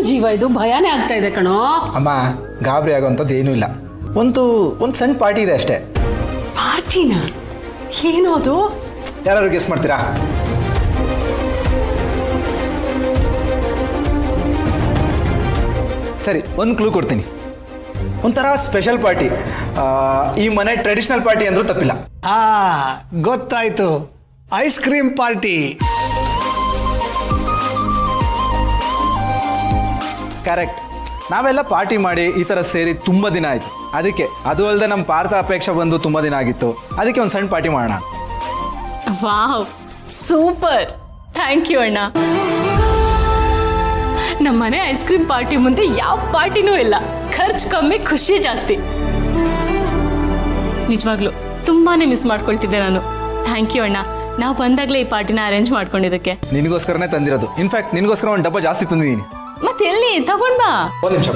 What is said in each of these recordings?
ಜೀವ ಇದು ಭಯಾನೇ ಆಗ್ತಾ ಇದೆ ಕಣೋ. ಅಮ್ಮ ಗಾಬರಿ ಆಗೋಂಥದ್ದು ಏನೂ ಇಲ್ಲ. ಒಂದು ಸಣ್ಣ ಪಾರ್ಟಿ ಇದೆ ಅಷ್ಟೇ. ಪಾರ್ಟಿನ? ಏನು ಅದು? ಯಾರು ಗೆಸ್ ಮಾಡ್ತೀರಾ? ಸರಿ, ಒಂದು ಕ್ಲೂ ಕೊಡ್ತೀನಿ. ಒಂಥರ ಸ್ಪೆಷಲ್ ಪಾರ್ಟಿ. ಈ ಮನೆ ಟ್ರೆಡಿಷನಲ್ ಪಾರ್ಟಿ ಅಂದ್ರೂ ತಪ್ಪಿಲ್ಲ. ಗೊತ್ತಾಯ್ತು, ಐಸ್ ಕ್ರೀಮ್ ಪಾರ್ಟಿ. ಕರೆಕ್ಟ್. ನಾವೆಲ್ಲ ಪಾರ್ಟಿ ಮಾಡಿ ಈ ಥರ ಸೇರಿ ತುಂಬ ದಿನ ಆಯಿತು. ಅದಕ್ಕೆ ಅದು ಅಲ್ಲದೆ ನಮ್ಮ ಪಾರ್ಥ ಅಪೇಕ್ಷೆ ಬಂದು ತುಂಬ ದಿನ ಆಗಿತ್ತು. ಅದಕ್ಕೆ ಒಂದು ಸಣ್ಣ ಪಾರ್ಟಿ ಮಾಡೋಣ. ವಾವ್, ಸೂಪರ್, ಥ್ಯಾಂಕ್ ಯು ಅಣ್ಣ. ನಮ್ಮನೆ ಐಸ್ ಕ್ರೀಮ್ ಪಾರ್ಟಿ ಮುಂದೆ ಯಾವ ಪಾರ್ಟಿನೂ ಇಲ್ಲ. ಖರ್ಚು ಕಮ್ಮಿ, ಖುಷಿ ಜಾಸ್ತಿ. ನಿಜವಾಗ್ಲು ತುಂಬಾನೇ ಮಿಸ್ ಮಾಡ್ಕೊಳ್ತಿದ್ದೆ ನಾನು. ಥ್ಯಾಂಕ್ ಯು ಅಣ್ಣ, ನಾವು ಬಂದಾಗಲೇ ಈ ಪಾರ್ಟಿನ ಅರೇಂಜ್ ಮಾಡ್ಕೊಂಡಿದ್ದಕ್ಕೆ. ನಿನಗೋಸ್ಕರನೇ ತಂದಿರೋದು. ಇನ್ಫ್ಯಾಕ್ಟ್ ನಿನಗೋಸ್ಕರ ಒಂದು ಡಬ್ಬ ಜಾಸ್ತಿ ತಂದಿದ್ದೀನಿ. ಮತ್ತೆ ಎಲ್ಲಿ ತಗೊಂಡ್ ಬಾ. ಒಂದು ನಿಮಿಷ.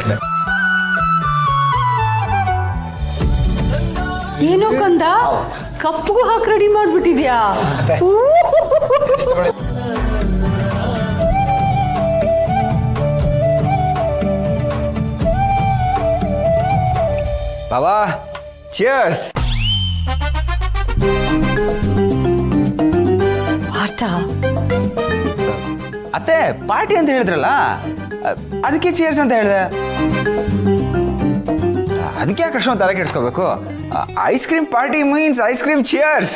ಏನೋ ಕಂದ, ಕಪ್ಪಗೂ ಹಾಕಿ ರೆಡಿ ಮಾಡ್ಬಿಟ್ಟಿದ್ಯಾ? ಬಾಬಾ, ಚಿಯರ್ಸ್. ಪಾರ್ಥ, ಅತ್ತೆ ಪಾರ್ಟಿ ಅಂತ ಹೇಳಿದ್ರಲ್ಲ, ಅದಕ್ಕೆ ಚೇರ್ಸ್ ಅಂತ ಹೇಳಿದೆ. ಅದಕ್ಕೆ ಯಾಕೆ ಅಷ್ಟೊಂದು ತಲೆ ಕೆಡಿಸ್ಕೋಬೇಕು? Ice cream party means ice cream cheers.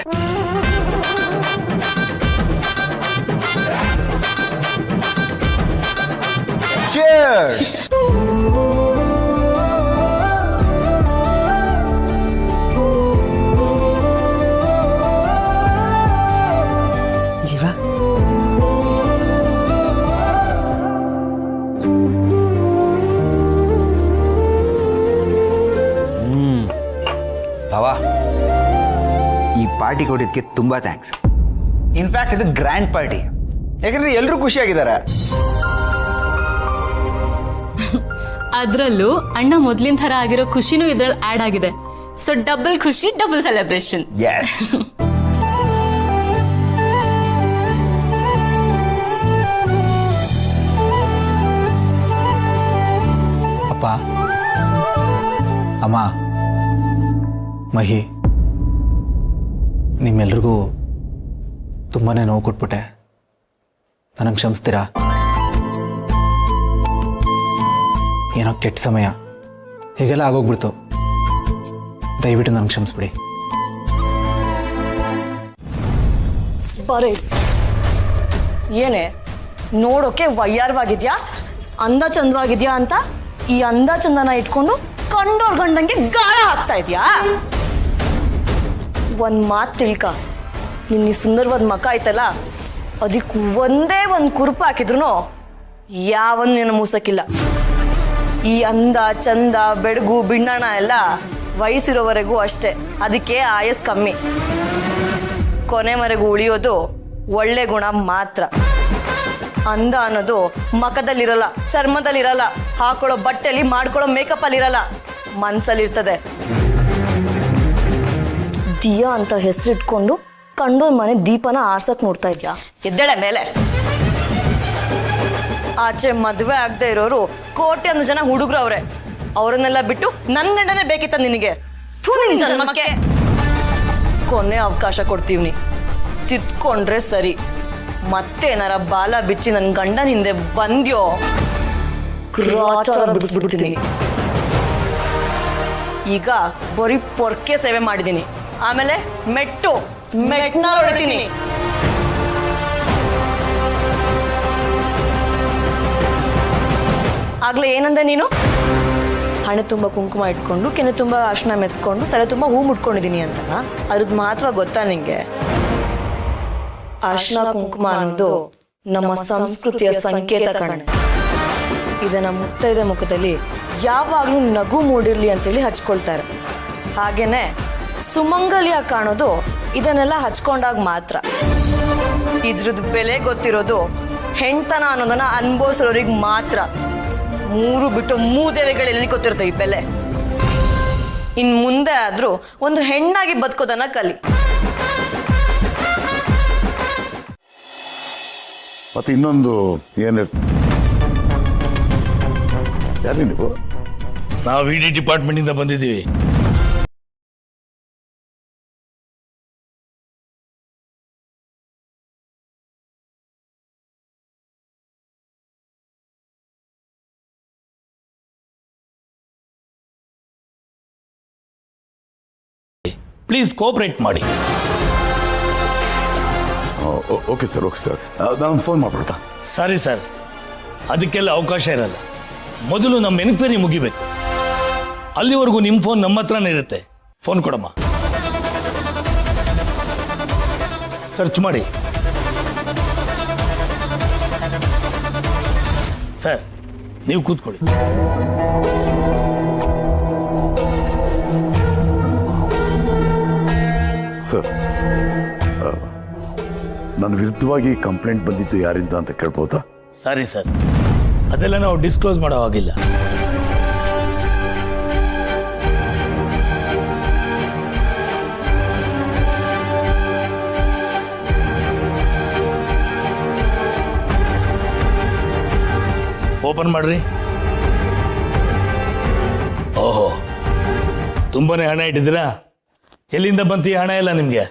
Cheers. ಜೀವ, ಬಾವಾ, ಈ ಪಾರ್ಟಿ ಕೊಟ್ಟಿದ್ದಕ್ಕೆ ತುಂಬಾ ಥ್ಯಾಂಕ್ಸ್. ಇನ್ಫ್ಯಾಕ್ಟ್ ಇದು ಗ್ರ್ಯಾಂಡ್ ಪಾರ್ಟಿ, ಯಾಕಂದ್ರೆ ಎಲ್ಲರೂ ಖುಷಿಯಾಗಿದ್ದಾರೆ. ಅದ್ರಲ್ಲೂ ಅಣ್ಣ ಮೊದ್ಲಿನ ತರ ಆಗಿರೋ ಖುಷಿನೂ ಇದ್ರಲ್ಲಿ ಆಡ್ ಆಗಿದೆ. ಸೊ ಡಬಲ್ ಖುಷಿ, ಡಬಲ್ ಸೆಲೆಬ್ರೇಷನ್. ಎಸ್. ಅಪ್ಪ, ಅಮ್ಮ, ಮಹಿ, ನಿಮ್ಮೆಲ್ರಿಗೂ ತುಂಬಾ ನೋವು ಕೊಟ್ಬಿಟ್ಟೆ. ನನಗೆ ಕ್ಷಮಿಸ್ತೀರಾ? ಏನೋ ಕೆಟ್ಟ ಸಮಯ, ಹೀಗೆಲ್ಲ ಆಗೋಗ್ಬಿಡ್ತು. ದಯವಿಟ್ಟು ನನಗೆ ಕ್ಷಮಿಸ್ಬಿಡಿ. ಬರೀ ಏನೇ ನೋಡೋಕೆ ವಯ್ಯಾರವಾಗಿದ್ಯಾ, ಅಂದ ಚಂದವಾಗಿದ್ಯಾ ಅಂತ ಈ ಅಂದ ಚಂದನ ಇಟ್ಕೊಂಡು ಕಂಡೋರ್ ಗಂಡಂಗೆ ಗಾಳ ಹಾಕ್ತಾ ಇದ್ಯಾ? ಒಂದ್ ಮಾತ್ ತಿಳ್ಕ, ನಿನ್ನ ಸುಂದರವಾದ ಮಕ ಐತಲ್ಲ, ಅದಕ್ಕೆ ಒಂದೇ ಒಂದು ಕುರುಪ ಹಾಕಿದ್ರು ಯಾವನ್ನೇನು ಮೂಸಕ್ಕಿಲ್ಲ. ಈ ಅಂದ ಚಂದ ಬೆಳಗು ಬಿಣ್ಣಣ ಎಲ್ಲ ವಯಸ್ಸಿರೋವರೆಗೂ ಅಷ್ಟೇ, ಅದಕ್ಕೆ ಆಯಸ್ ಕಮ್ಮಿ. ಕೊನೆವರೆಗೂ ಉಳಿಯೋದು ಒಳ್ಳೆ ಗುಣ ಮಾತ್ರ. ಅಂದ ಅನ್ನೋದು ಮಖದಲ್ಲಿರಲ್ಲ, ಚರ್ಮದಲ್ಲಿರಲ್ಲ, ಹಾಕೊಳ್ಳೋ ಬಟ್ಟೆಲಿ ಮಾಡ್ಕೊಳ್ಳೋ ಮೇಕಪ್ ಅಲ್ಲಿ ಇರಲ್ಲ, ಮನ್ಸಲ್ಲಿರ್ತದೆ. ದಿಯಾ ಅಂತ ಹೆಸರಿಟ್ಕೊಂಡು ಕಂಡೋರ್ ಮನೆ ದೀಪನ ಆರ್ಸಕ್ ನೋಡ್ತಾ ಇದ್ಯಾ? ಎದ್ದೇಳೆ ಮೇಲೆ. ಆಚೆ ಮದ್ವೆ ಆಗದೆ ಇರೋರು ಕೋಟಿ ಒಂದು ಜನ ಹುಡುಗರು ಅವ್ರೆ. ಅವ್ರನ್ನೆಲ್ಲ ಬಿಟ್ಟು ನನ್ನ ಗಂಡನೇ ಬೇಕಿತ್ತ ನಿನಗೆ? ನಿನ್ ಜನ್ಮಕ್ಕೆ ಕೊನೆ ಅವಕಾಶ ಕೊಡ್ತೀವ್ನಿ, ತಿತ್ಕೊಂಡ್ರೆ ಸರಿ. ಮತ್ತೇನಾರ ಬಾಲ ಬಿಚ್ಚಿ ನನ್ನ ಗಂಡನ ಹಿಂದೆ ಬಂದ್ಯೋ, ಬಿಡಿಸ್ಬಿಡ್ತೀನಿ. ಈಗ ಬರೀ ಪೊರ್ಕೆ ಸೇವೆ ಮಾಡಿದೀನಿ, ಆಮೇಲೆ ಮೆಟ್ನ ಹೊಡಿತೀನಿ. ಆಗ್ಲೇ ಏನಂದೆ ನೀನು? ಹಣೆ ತುಂಬ ಕುಂಕುಮ ಇಟ್ಕೊಂಡು, ಕೆನೆ ತುಂಬ ಅರ್ಶನ ಮೆತ್ಕೊಂಡು, ತಲೆ ತುಂಬ ಹೂ ಮುಟ್ಕೊಂಡಿದೀನಿ ಅಂತ. ಅದ್ರದ್ದು ಮಹತ್ವ ಗೊತ್ತಾ ನಿಂಗೆ? ಅರ್ಶನ ಕುಂಕುಮ ಅನ್ನೋದು ನಮ್ಮ ಸಂಸ್ಕೃತಿಯ ಸಂಕೇತ ಕಣೆ. ಇದನ್ನ ಮುತ್ತೈದೆ ಮುಖದಲ್ಲಿ ಯಾವಾಗ್ಲೂ ನಗು ಮೂಡಿರ್ಲಿ ಅಂತೇಳಿ ಹಚ್ಕೊಳ್ತಾರೆ. ಹಾಗೇನೆ ಸುಮಂಗಲ್ಯ ಕಾಣೋದು ಇದನ್ನೆಲ್ಲ ಹಚ್ಕೊಂಡಾಗ ಮಾತ್ರ. ಇದ್ರದ್ದು ಬೆಲೆ ಗೊತ್ತಿರೋದು ಹೆಣ್ತನ ಅನ್ನೋದನ್ನ ಅನ್ಭವಿಸೋರಿಗೆ ಮಾತ್ರ. ಮೂರು ಬಿಟ್ಟು ಮೂದೇವಿಗಳೆಲ್ಲಿ ಗೊತ್ತಿರುತ್ತೆ ಈ ಬೆಲೆ. ಇನ್ ಮುಂದೆ ಆದ್ರೂ ಒಂದು ಹೆಣ್ಣಾಗಿ ಬದುಕೋದನ್ನ ಕಲಿ. ಮತ್ತೆ ಇನ್ನೊಂದು ಏನಿರ್ತದೆ, ಯಾರು ನೀವು? ನಾವು ಇಡಿ ಡಿಪಾರ್ಟ್ಮೆಂಟಿಂದ ಬಂದಿದ್ದೀವಿ. ಪ್ಲೀಸ್ ಕೋಆಪರೇಟ್ ಮಾಡಿ. ಓಕೆ ಸರ್ ನಾನು ಫೋನ್ ಮಾಡ್ಬಿಡ್ತಾ. ಸರಿ ಸರ್, ಅದಕ್ಕೆಲ್ಲ ಅವಕಾಶ ಇರಲ್ಲ. ಮೊದಲು ನಮ್ಮ ಎನ್ಕ್ವೈರಿ ಮುಗಿಬೇಕು. ಅಲ್ಲಿವರೆಗೂ ನಿಮ್ಮ ಫೋನ್ ನಮ್ಮ ಹತ್ರನೇ ಇರುತ್ತೆ. ಫೋನ್ ಕೊಡಮ್ಮ. ಸರ್ಚ್ ಮಾಡಿ. ಸರ್, ನೀವು ಕೂತ್ಕೊಳ್ಳಿ. ಸರ್, ನನ್ನ ವಿರುದ್ಧವಾಗಿ ಕಂಪ್ಲೇಂಟ್ ಬಂದಿದ್ದು ಯಾರಿಂದ ಅಂತ ಕೇಳ್ಬೋದಾ? ಸಾರಿ ಸರ್, ಅದೆಲ್ಲ ನಾವು ಡಿಸ್ಕ್ಲೋಸ್ ಮಾಡೋ ಹಾಗಿಲ್ಲ. ಓಪನ್ ಮಾಡ್ರಿ. ಓಹೋ, ತುಂಬಾನೇ ಹಣ ಇಟ್ಟಿದ್ದೀರಾ? ಎಲ್ಲಿಂದ ಬಂತು ಈ ಹಣ ಎಲ್ಲ ನಿಮಗೆ?